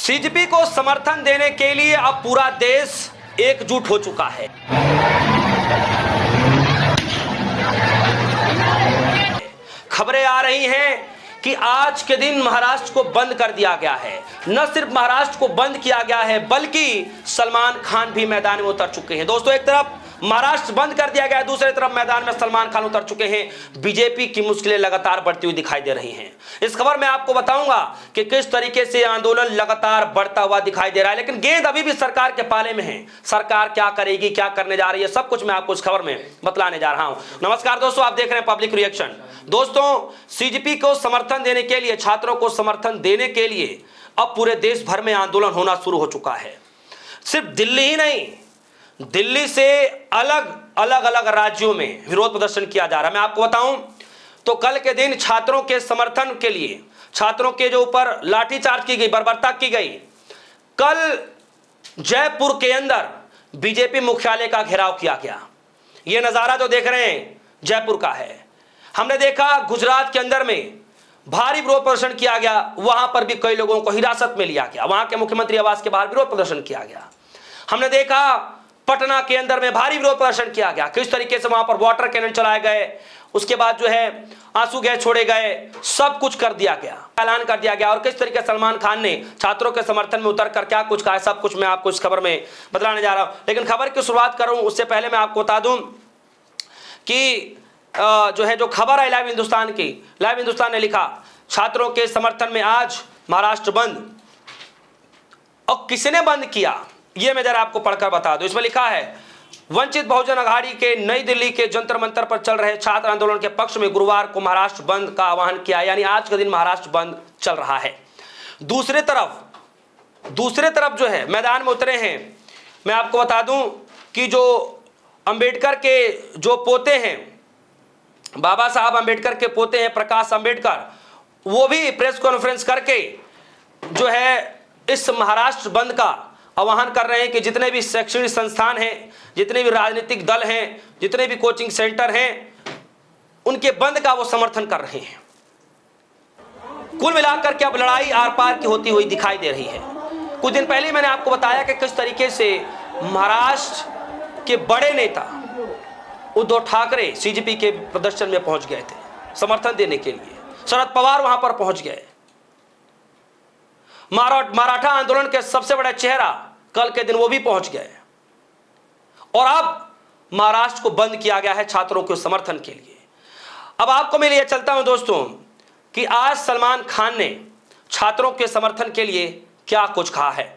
CJP को समर्थन देने के लिए अब पूरा देश एकजुट हो चुका है। खबरें आ रही हैं कि आज के दिन महाराष्ट्र को बंद कर दिया गया है। न सिर्फ महाराष्ट्र को बंद किया गया है बल्कि सलमान खान भी मैदान में उतर चुके हैं। दोस्तों, एक तरफ महाराष्ट्र बंद कर दिया गया है, दूसरी तरफ मैदान में सलमान खान उतर चुके हैं। बीजेपी की मुश्किलें लगातार बढ़ती हुई दिखाई दे रही हैं। इस खबर में आपको बताऊंगा कि किस तरीके से आंदोलन लगातार बढ़ता हुआ दिखाई दे रहा है, लेकिन गेंद अभी भी सरकार के पाले में है। सरकार क्या करेगी, क्या करने जा रही है, सब कुछ मैं आपको इस खबर में बतलाने जा रहा हूं। नमस्कार दोस्तों, आप देख रहे हैं पब्लिक रिएक्शन। दोस्तों, सीजेपी को समर्थन देने के लिए, छात्रों को समर्थन देने के लिए अब पूरे देश भर में आंदोलन होना शुरू हो चुका है। सिर्फ दिल्ली ही नहीं, दिल्ली से अलग राज्यों में विरोध प्रदर्शन किया जा रहा है। मैं आपको बताऊं तो कल के दिन छात्रों के समर्थन के लिए, छात्रों के जो ऊपर लाठीचार्ज की गई, बर्बरता की गई, कल जयपुर के अंदर बीजेपी मुख्यालय का घेराव किया गया। यह नजारा जो देख रहे हैं जयपुर का है। हमने देखा गुजरात के अंदर में भारी विरोध प्रदर्शन किया गया, वहां पर भी कई लोगों को हिरासत में लिया गया, वहां के मुख्यमंत्री आवास के बाहर विरोध प्रदर्शन किया गया। हमने देखा पटना के अंदर में भारी विरोध प्रदर्शन किया गया, किस तरीके से वहां पर वाटर कैनन चलाए गए, उसके बाद जो है आंसू गैस छोड़े गए, सब कुछ कर दिया गया, ऐलान कर दिया गया। और किस तरीके से सलमान खान ने छात्रों के समर्थन में उतर कर क्या कुछ कहा, सब कुछ मैं आपको इस खबर में बतलाने जा रहा हूं। लेकिन खबर की शुरुआत करूं उससे पहले मैं आपको बता दूं कि जो है जो खबर है लाइव हिंदुस्तान की, लाइव हिंदुस्तान ने लिखा छात्रों के समर्थन में आज महाराष्ट्र बंद। और किसने बंद किया ये मैं जरा आपको पढ़कर बता दूं। इसमें लिखा है वंचित बहुजन अघाड़ी के नई दिल्ली के जंतर मंतर पर चल रहे छात्र आंदोलन के पक्ष में गुरुवार को महाराष्ट्र बंद का आह्वान किया, यानी आज का दिन महाराष्ट्र बंद चल रहा है। दूसरे तरफ जो है मैदान में उतरे हैं, मैं आपको बता दूं कि जो अंबेडकर के जो पोते हैं, बाबा साहब अंबेडकर के पोते हैं प्रकाश अंबेडकर, वो भी प्रेस कॉन्फ्रेंस करके जो है इस महाराष्ट्र बंद का आह्वान कर रहे हैं कि जितने भी शैक्षणिक संस्थान हैं, जितने भी राजनीतिक दल हैं, जितने भी कोचिंग सेंटर हैं, उनके बंद का वो समर्थन कर रहे हैं। कुल मिलाकर के अब लड़ाई आर पार की होती हुई दिखाई दे रही है। कुछ दिन पहले मैंने आपको बताया कि किस तरीके से महाराष्ट्र के बड़े नेता उद्धव ठाकरे सीजेपी के प्रदर्शन में पहुंच गए थे समर्थन देने के लिए। शरद पवार वहां पर पहुंच गए। मराठा आंदोलन के सबसे बड़ा चेहरा कल के दिन वो भी पहुंच गए। और अब महाराष्ट्र को बंद किया गया है छात्रों के समर्थन के लिए। अब आपको मैं लिए चलता हूं दोस्तों कि आज सलमान खान ने छात्रों के समर्थन के लिए क्या कुछ कहा है।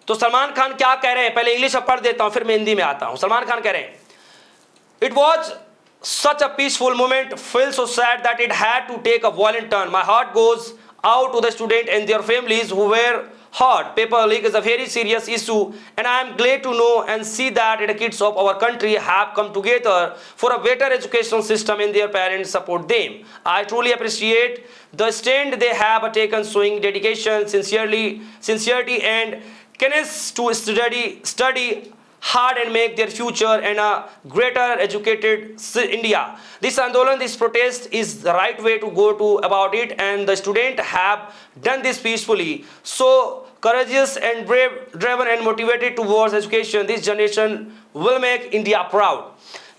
तो सलमान खान क्या कह रहे हैं, पहले इंग्लिश में पढ़ देता हूं फिर मैं हिंदी में आता हूं। सलमान खान कह रहे हैं, it was such a peaceful moment, felt so sad that it had to take a violent turn. My heart goes out to the students and their families who were hurt. Paper leak is a very serious issue and I am glad to know and see that the kids of our country have come together for a better education system and their parents support them. I truly appreciate the stand they have taken, showing dedication, sincerity and keenness to study hard and make their future and a greater educated India. This Andolan, this protest is the right way to go to about it, and the students have done this peacefully. So courageous and brave, driven and motivated towards education. This generation will make India proud.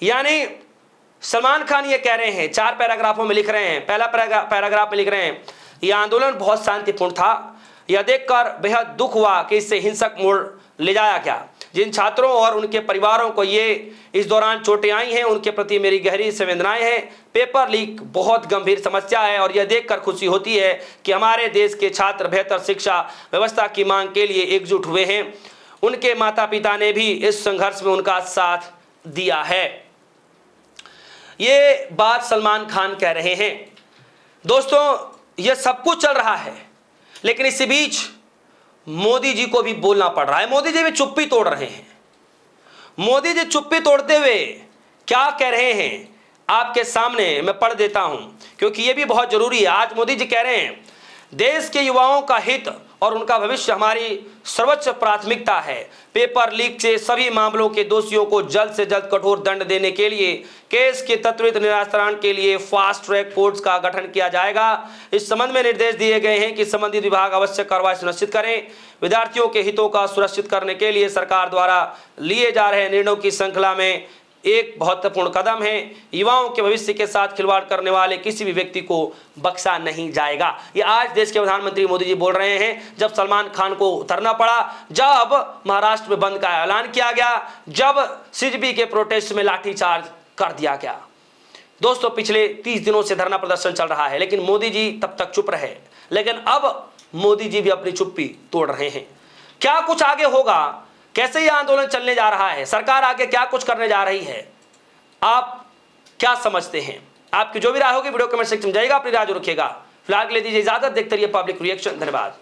यानी सलमान खान ये कह रहे हैं, 4 पैराग्राफों में लिख रहे हैं। पहला पैराग्राफ में लिख रहे हैं, यह आंदोलन बहुत शांतिपूर्ण था। यह देखकर बेहद दुख हुआ कि इससे हिंसक मोड़ ले जाया गया। जिन छात्रों और उनके परिवारों को ये इस दौरान चोटें आई हैं, उनके प्रति मेरी गहरी संवेदनाएं हैं। पेपर लीक बहुत गंभीर समस्या है और यह देखकर खुशी होती है कि हमारे देश के छात्र बेहतर शिक्षा व्यवस्था की मांग के लिए एकजुट हुए हैं। उनके माता पिता ने भी इस संघर्ष में उनका साथ दिया है। ये बात सलमान खान कह रहे हैं। दोस्तों, यह सब कुछ चल रहा है, लेकिन इसी बीच मोदी जी को भी बोलना पड़ रहा है। मोदी जी भी चुप्पी तोड़ रहे हैं। मोदी जी चुप्पी तोड़ते हुए क्या कह रहे हैं आपके सामने मैं पढ़ देता हूं, क्योंकि यह भी बहुत जरूरी है। आज मोदी जी कह रहे हैं, देश के युवाओं का हित और उनका भविष्य हमारी सर्वोच्च प्राथमिकता है। पेपर लीक से सभी मामलों के दोषियों को जल्द से जल्द कठोर दंड देने के लिए केस के त्वरित निराकरण के लिए फास्ट ट्रैक कोर्ट्स का गठन किया जाएगा। इस संबंध में निर्देश दिए गए हैं कि संबंधित विभाग अवश्य कार्रवाई सुनिश्चित करें। विद्यार्थियों के हितों का सुरक्षित करने के लिए सरकार द्वारा लिए जा रहे निर्णयों की श्रृंखला में एक महत्वपूर्ण कदम है। युवाओं के भविष्य के साथ खिलवाड़ करने वाले किसी भी व्यक्ति को बख्शा नहीं जाएगा। ये आज देश के प्रधानमंत्री मोदी जी बोल रहे हैं, जब सलमान खान को उतरना पड़ा, जब महाराष्ट्र में बंद का ऐलान किया गया, जब सीजेपी के प्रोटेस्ट में लाठीचार्ज कर दिया गया। दोस्तों, पिछले 30 दिनों से धरना प्रदर्शन चल रहा है, लेकिन मोदी जी तब तक चुप रहे, लेकिन अब मोदी जी भी अपनी चुप्पी तोड़ रहे हैं। क्या कुछ आगे होगा, कैसे यह आंदोलन चलने जा रहा है, सरकार आगे क्या कुछ करने जा रही है, आप क्या समझते हैं? आपकी जो भी राय होगी वीडियो कमेंट सेक्शन में जाइएगा, अपनी राय रखिएगा। फिलहाल के लिए दीजिए इजाजत, देखते रहिए पब्लिक रिएक्शन। धन्यवाद।